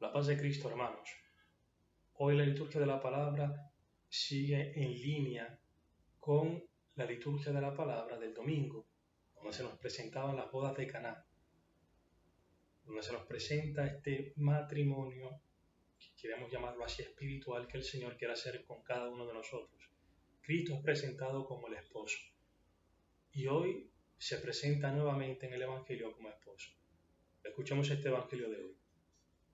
La paz de Cristo, hermanos. Hoy la liturgia de la palabra sigue en línea con la liturgia de la palabra del domingo, donde se nos presentaban las bodas de Caná, donde se nos presenta este matrimonio, que queremos llamarlo así, espiritual, que el Señor quiere hacer con cada uno de nosotros. Cristo es presentado como el esposo, y hoy se presenta nuevamente en el Evangelio como esposo. Escuchemos este Evangelio de hoy.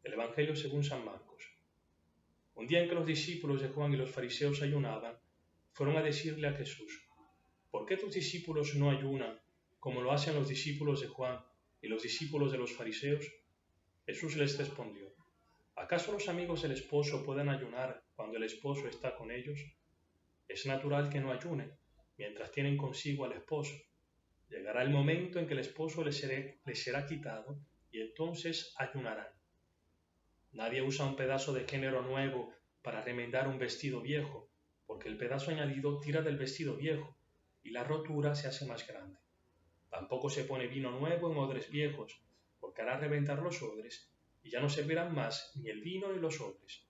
El Evangelio según San Marcos. Un día en que los discípulos de Juan y los fariseos ayunaban, fueron a decirle a Jesús: ¿por qué tus discípulos no ayunan como lo hacen los discípulos de Juan y los discípulos de los fariseos? Jesús les respondió: ¿acaso los amigos del esposo pueden ayunar cuando el esposo está con ellos? Es natural que no ayunen mientras tienen consigo al esposo. Llegará el momento en que el esposo les será quitado y entonces ayunarán. Nadie usa un pedazo de género nuevo para remendar un vestido viejo, porque el pedazo añadido tira del vestido viejo y la rotura se hace más grande. Tampoco se pone vino nuevo en odres viejos, porque hará reventar los odres y ya no servirán más ni el vino ni los odres.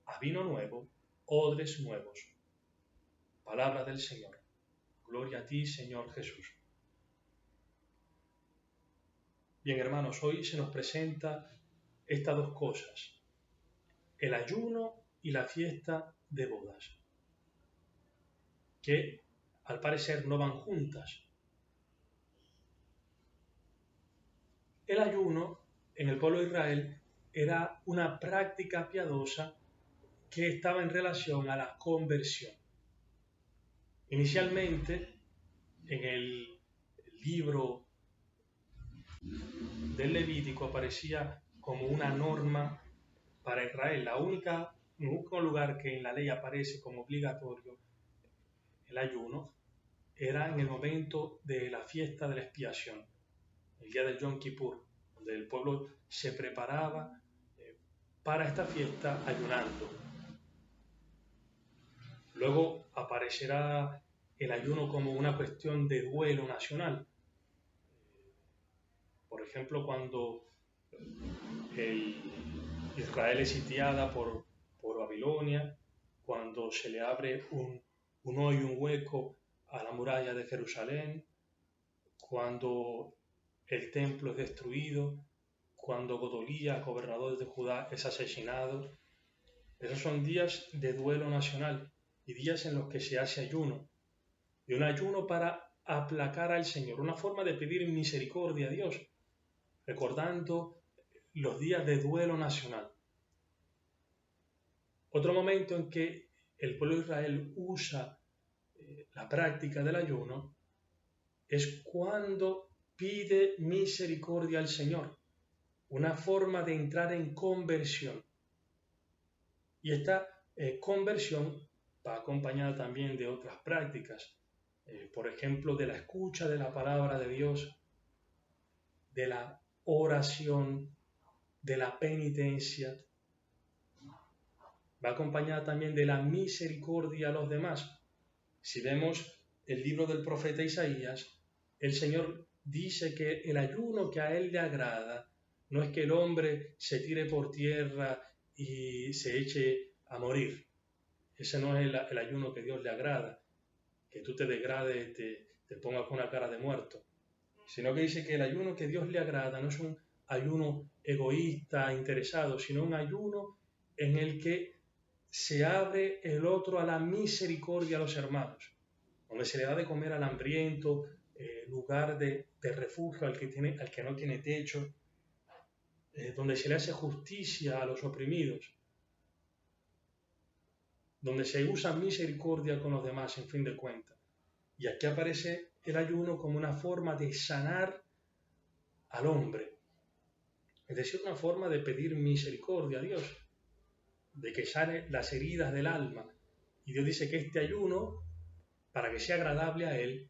A vino nuevo, odres nuevos. Palabra del Señor. Gloria a ti, Señor Jesús. Bien, hermanos, hoy se nos presenta estas dos cosas: el ayuno y la fiesta de bodas, que al parecer no van juntas. El ayuno en el pueblo de Israel era una práctica piadosa que estaba en relación a la conversión. Inicialmente, en el libro del Levítico aparecía como una norma para Israel. El único lugar que en la ley aparece como obligatorio el ayuno era en el momento de la fiesta de la expiación, el día del Yom Kippur, donde el pueblo se preparaba para esta fiesta ayunando. Luego aparecerá el ayuno como una cuestión de duelo nacional. Por ejemplo, cuando Israel es sitiada por Babilonia, cuando se le abre un hoyo, un hueco a la muralla de Jerusalén, cuando el templo es destruido, cuando Godolías, gobernador de Judá, es asesinado. Esos son días de duelo nacional y días en los que se hace ayuno. Y un ayuno para aplacar al Señor, una forma de pedir misericordia a Dios, recordando los días de duelo nacional. Otro momento en que el pueblo de Israel usa la práctica del ayuno es cuando pide misericordia al Señor, una forma de entrar en conversión. Y esta conversión va acompañada también de otras prácticas, por ejemplo, de la escucha de la palabra de Dios, de la oración, de la penitencia. Va acompañada también de la misericordia a los demás. Si vemos el libro del profeta Isaías, el Señor dice que el ayuno que a Él le agrada no es que el hombre se tire por tierra y se eche a morir. Ese no es el ayuno que Dios le agrada, que tú te degrades, te pongas con una cara de muerto, sino que dice que el ayuno que Dios le agrada no es un ayuno egoísta, interesado, sino un ayuno en el que se abre el otro a la misericordia a los hermanos, donde se le da de comer al hambriento, lugar de refugio al que no tiene techo, donde se le hace justicia a los oprimidos, donde se usa misericordia con los demás, en fin de cuentas. Y aquí aparece el ayuno como una forma de sanar al hombre, es decir, una forma de pedir misericordia a Dios, de que sane las heridas del alma. Y Dios dice que este ayuno, para que sea agradable a Él,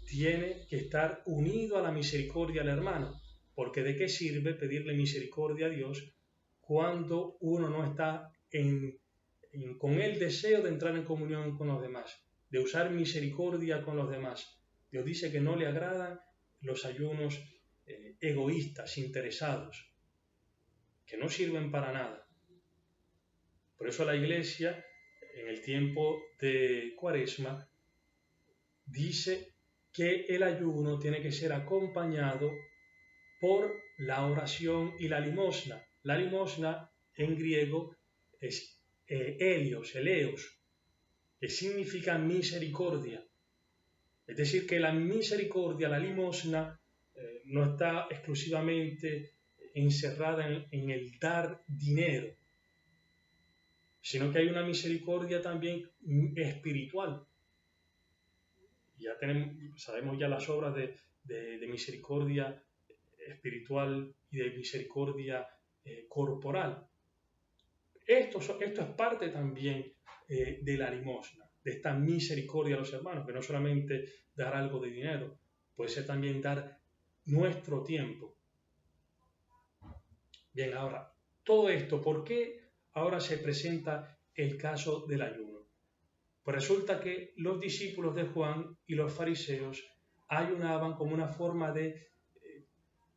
tiene que estar unido a la misericordia al hermano, porque ¿de qué sirve pedirle misericordia a Dios cuando uno no está con el deseo de entrar en comunión con los demás, de usar misericordia con los demás? Dios dice que no le agradan los ayunos egoístas, interesados, que no sirven para nada. Por eso la Iglesia, en el tiempo de Cuaresma, dice que el ayuno tiene que ser acompañado por la oración y la limosna. La limosna en griego es eleos, que significa misericordia. Es decir, que la misericordia, la limosna, no está exclusivamente encerrada en el dar dinero, sino que hay una misericordia también espiritual. Ya sabemos ya las obras de misericordia espiritual y de misericordia corporal. Esto es parte también de la limosna, de esta misericordia a los hermanos, que no solamente dar algo de dinero, puede ser también dar nuestro tiempo. Bien, ahora, todo esto, ¿por qué ahora se presenta el caso del ayuno? Pues resulta que los discípulos de Juan y los fariseos ayunaban como una forma de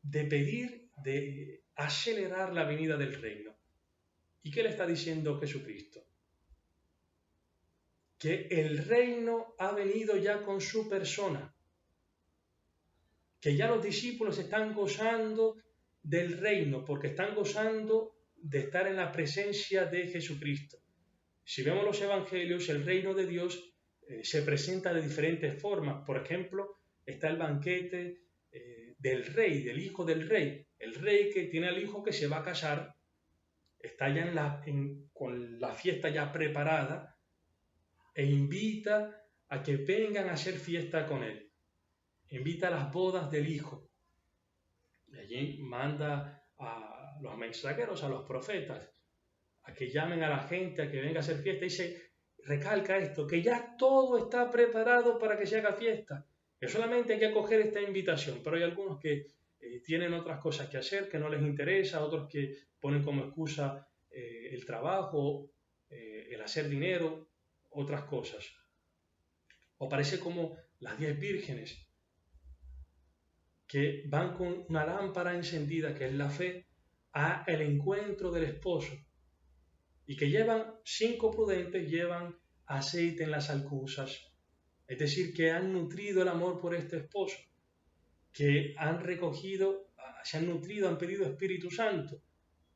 pedir, de acelerar la venida del reino. ¿Y qué le está diciendo Jesucristo? Que el reino ha venido ya con su persona, que ya los discípulos están gozando del reino, porque están gozando de estar en la presencia de Jesucristo. Si vemos los evangelios, el reino de Dios se presenta de diferentes formas. Por ejemplo, está el banquete del rey, del hijo del rey. El rey que tiene al hijo que se va a casar, está ya con la fiesta ya preparada e invita a que vengan a hacer fiesta con él. Invita a las bodas del hijo. Y allí manda a los mensajeros, a los profetas, a que llamen a la gente, a que venga a hacer fiesta. Y se recalca esto, que ya todo está preparado para que se haga fiesta. Que solamente hay que acoger esta invitación. Pero hay algunos que tienen otras cosas que hacer, que no les interesa, otros que ponen como excusa el trabajo, el hacer dinero, otras cosas. O parece como las 10 vírgenes que van con una lámpara encendida, que es la fe, al encuentro del esposo, y que llevan 5 prudentes, llevan aceite en las alcuzas, es decir, que han nutrido el amor por este esposo, que han recogido, se han nutrido, han pedido Espíritu Santo,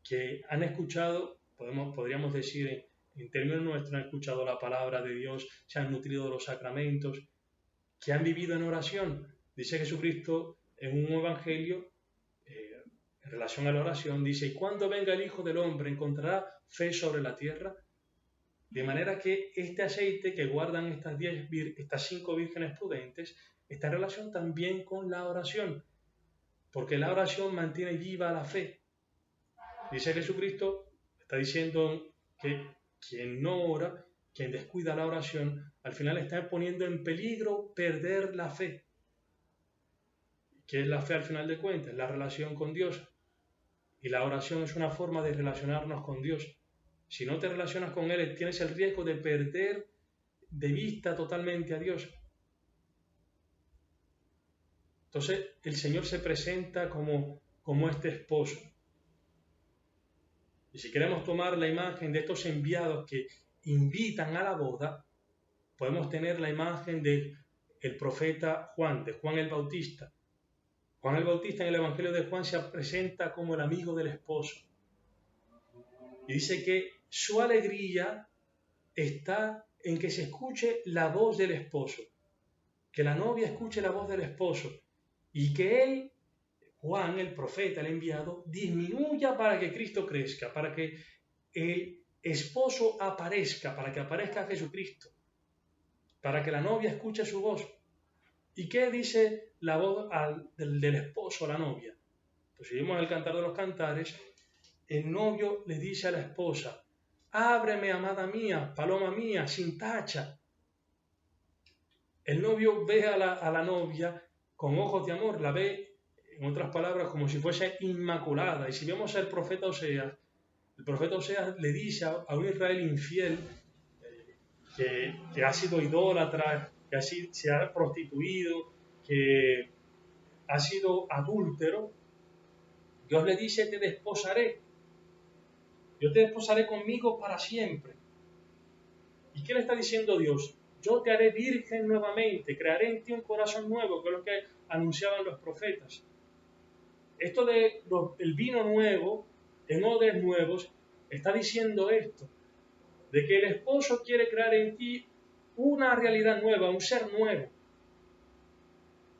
que han escuchado, podríamos decir en términos nuestros, han escuchado la palabra de Dios, se han nutrido de los sacramentos, que han vivido en oración. Dice Jesucristo en un evangelio, en relación a la oración, dice, y cuando venga el Hijo del Hombre, ¿encontrará fe sobre la tierra? De manera que este aceite que guardan estas 5 vírgenes prudentes está en relación también con la oración, porque la oración mantiene viva la fe. Dice Jesucristo, está diciendo que quien no ora, quien descuida la oración, al final está poniendo en peligro perder la fe. ¿Qué es la fe al final de cuentas? La relación con Dios. Y la oración es una forma de relacionarnos con Dios. Si no te relacionas con Él, tienes el riesgo de perder de vista totalmente a Dios. Entonces, el Señor se presenta como este esposo. Y si queremos tomar la imagen de estos enviados que invitan a la boda, podemos tener la imagen del profeta Juan, de Juan el Bautista. Juan el Bautista en el Evangelio de Juan se presenta como el amigo del esposo. Y dice que su alegría está en que se escuche la voz del esposo, que la novia escuche la voz del esposo y que él, Juan, el profeta, el enviado, disminuya para que Cristo crezca, para que el esposo aparezca, para que aparezca Jesucristo, para que la novia escuche su voz. ¿Y qué dice la voz del esposo a la novia? Pues si vemos el Cantar de los Cantares, el novio le dice a la esposa, ábreme, amada mía, paloma mía, sin tacha. El novio ve a la novia con ojos de amor, la ve, en otras palabras, como si fuese inmaculada. Y si vemos al profeta Oseas, el profeta Oseas le dice a un Israel infiel que ha sido idólatra, que se ha prostituido, que ha sido adúltero, Dios le dice, te desposaré. Yo te desposaré conmigo para siempre. ¿Y qué le está diciendo Dios? Yo te haré virgen nuevamente, crearé en ti un corazón nuevo, que es lo que anunciaban los profetas. Esto de el vino nuevo, en odres nuevos, está diciendo esto, de que el esposo quiere crear en ti una realidad nueva, un ser nuevo.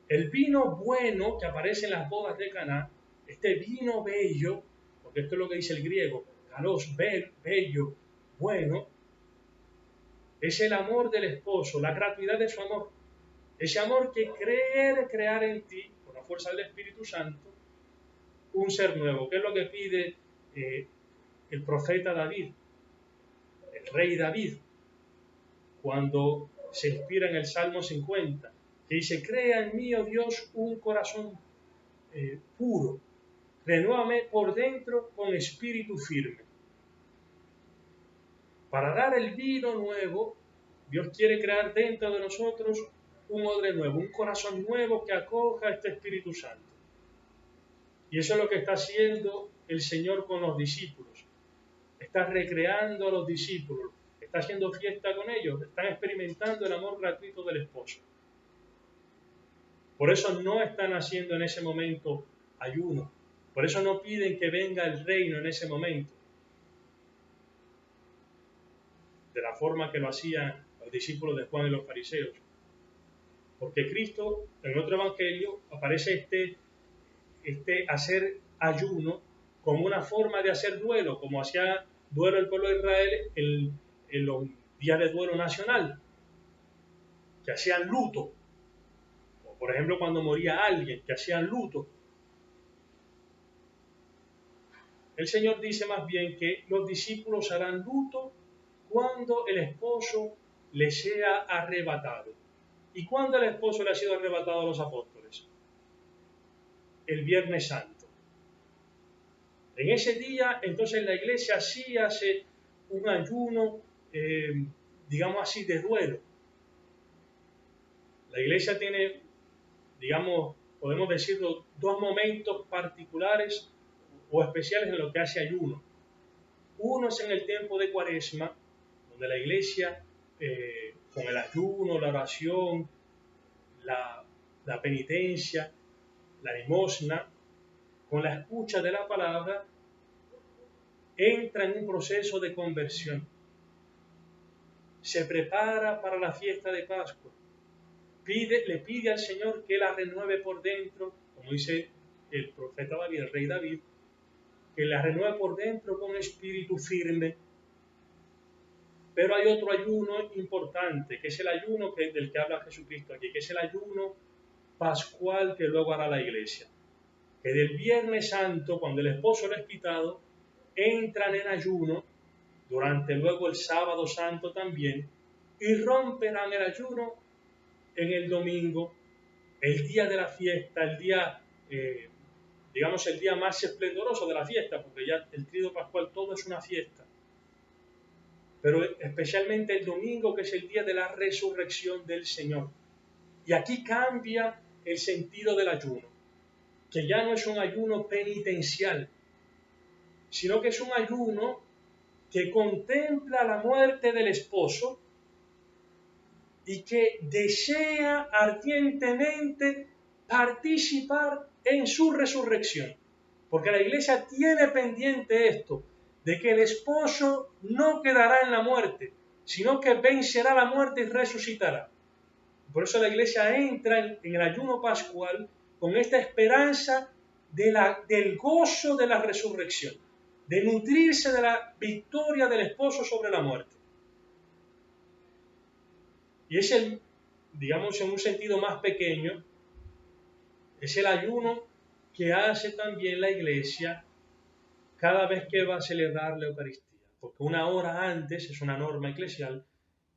El vino bueno que aparece en las bodas de Caná, este vino bello, porque esto es lo que dice el griego, kalos, bello, bueno, es el amor del esposo, la gratuidad de su amor. Ese amor que quiere crear en ti, por la fuerza del Espíritu Santo, un ser nuevo, que es lo que pide el profeta David, el rey David, cuando se inspira en el Salmo 50, que dice, crea en mí, oh Dios, un corazón puro, renuévame por dentro con espíritu firme. Para dar el vino nuevo, Dios quiere crear dentro de nosotros un odre nuevo, un corazón nuevo que acoja a este Espíritu Santo. Y eso es lo que está haciendo el Señor con los discípulos. Está recreando a los discípulos, está haciendo fiesta con ellos, están experimentando el amor gratuito del esposo. Por eso no están haciendo en ese momento ayuno. Por eso no piden que venga el reino en ese momento, de la forma que lo hacían los discípulos de Juan y los fariseos. Porque Cristo, en otro evangelio, aparece este hacer ayuno como una forma de hacer duelo, como hacía duelo el pueblo de Israel en los días de duelo nacional, que hacían luto. O por ejemplo, cuando moría alguien, que hacían luto. El Señor dice más bien que los discípulos harán luto cuando el esposo le sea arrebatado. ¿Y cuándo el esposo le ha sido arrebatado a los apóstoles? El Viernes Santo. En ese día, entonces la iglesia sí hace un ayuno, digamos así, de duelo. La iglesia tiene, digamos, podemos decirlo, dos momentos particulares o especiales en lo que hace ayuno. Uno es en el tiempo de Cuaresma, donde la iglesia, con el ayuno, la oración, la penitencia, la limosna, con la escucha de la palabra, entra en un proceso de conversión. Se prepara para la fiesta de Pascua. Le pide al Señor que la renueve por dentro, como dice el profeta David, el rey David, que la renueve por dentro con espíritu firme. Pero hay otro ayuno importante, que es el ayuno del que habla Jesucristo aquí, que es el ayuno pascual que luego hará la iglesia. Que del Viernes Santo, cuando el esposo lo es quitado, entran en ayuno, durante luego el Sábado Santo también, y romperán el ayuno en el domingo, el día de la fiesta, el día, digamos, el día más esplendoroso de la fiesta, porque ya el Tríodo Pascual todo es una fiesta. Pero especialmente el domingo, que es el día de la resurrección del Señor. Y aquí cambia el sentido del ayuno, que ya no es un ayuno penitencial, sino que es un ayuno que contempla la muerte del esposo y que desea ardientemente participar en su resurrección. Porque la iglesia tiene pendiente esto, de que el esposo no quedará en la muerte, sino que vencerá la muerte y resucitará. Por eso la iglesia entra en el ayuno pascual con esta esperanza del gozo de la resurrección, de nutrirse de la victoria del esposo sobre la muerte. Y es digamos en un sentido más pequeño, es el ayuno que hace también la iglesia cada vez que va a celebrar la Eucaristía. Porque una hora antes, es una norma eclesial,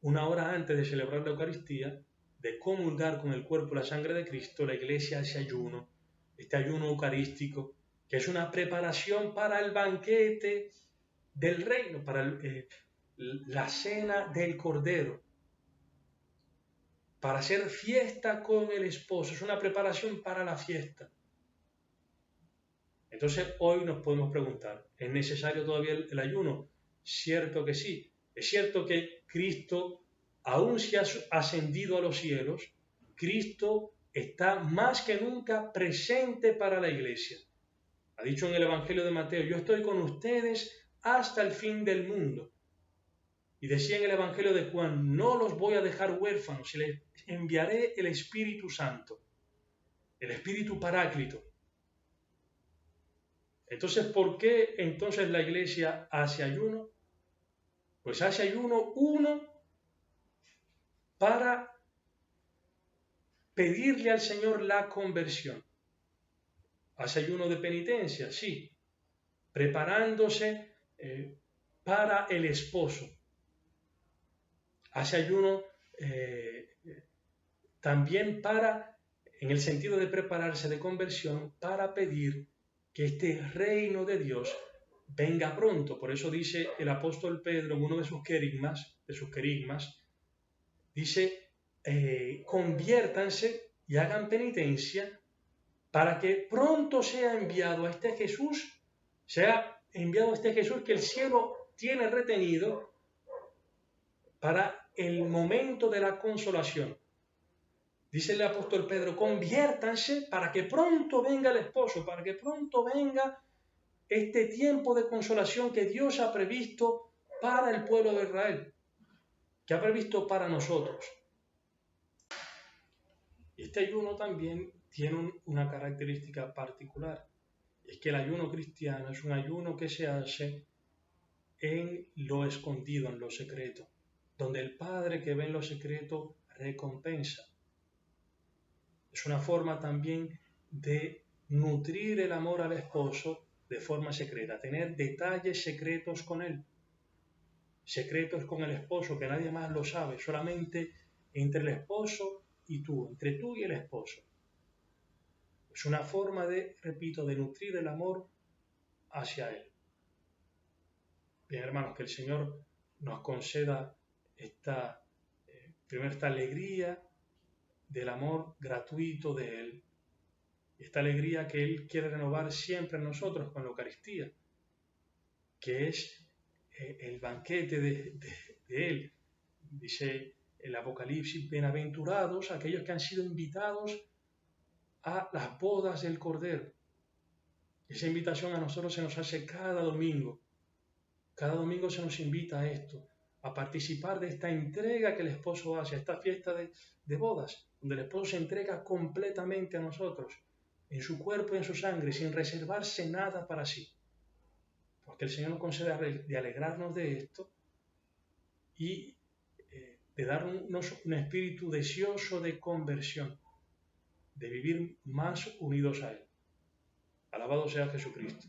una hora antes de celebrar la Eucaristía, de comulgar con el cuerpo y la sangre de Cristo, la iglesia hace ayuno, este ayuno eucarístico, que es una preparación para el banquete del reino, para la cena del Cordero, para hacer fiesta con el esposo, es una preparación para la fiesta. Entonces hoy nos podemos preguntar, ¿es necesario todavía el ayuno? Cierto que sí. Es cierto que Cristo, aún si ha ascendido a los cielos, Cristo está más que nunca presente para la iglesia. Ha dicho en el Evangelio de Mateo, yo estoy con ustedes hasta el fin del mundo. Y decía en el Evangelio de Juan, no los voy a dejar huérfanos, les enviaré el Espíritu Santo, el Espíritu Paráclito. Entonces, ¿por qué entonces la iglesia hace ayuno? Pues hace ayuno, uno, para pedirle al Señor la conversión. Hace ayuno de penitencia, sí, preparándose para el esposo. Hace ayuno también para, en el sentido de prepararse de conversión, para pedir que este reino de Dios venga pronto. Por eso dice el apóstol Pedro en uno de sus querigmas, dice, conviértanse y hagan penitencia para que pronto sea enviado a este Jesús que el cielo tiene retenido para el momento de la consolación. Dice el apóstol Pedro, conviértanse para que pronto venga el esposo, para que pronto venga este tiempo de consolación que Dios ha previsto para el pueblo de Israel, que ha previsto para nosotros. Este ayuno también tiene una característica particular, es que el ayuno cristiano es un ayuno que se hace en lo escondido, en lo secreto, donde el Padre que ve en lo secreto recompensa. Es una forma también de nutrir el amor al esposo de forma secreta, tener detalles secretos con él, secretos con el esposo que nadie más lo sabe, solamente entre el esposo y tú, entre tú y el esposo. Es una forma de, repito, de nutrir el amor hacia él. Bien, hermanos, que el Señor nos conceda esta alegría del amor gratuito de Él, esta alegría que Él quiere renovar siempre en nosotros con la Eucaristía, que es el banquete de Él. Dice el Apocalipsis, bienaventurados aquellos que han sido invitados a las bodas del Cordero. Esa invitación a nosotros se nos hace cada domingo. Cada domingo se nos invita a esto, a participar de esta entrega que el esposo hace, a esta fiesta de bodas, donde el esposo se entrega completamente a nosotros, en su cuerpo y en su sangre, sin reservarse nada para sí. Porque el Señor nos concede de alegrarnos de esto y de darnos un espíritu deseoso de conversión, de vivir más unidos a Él. Alabado sea Jesucristo.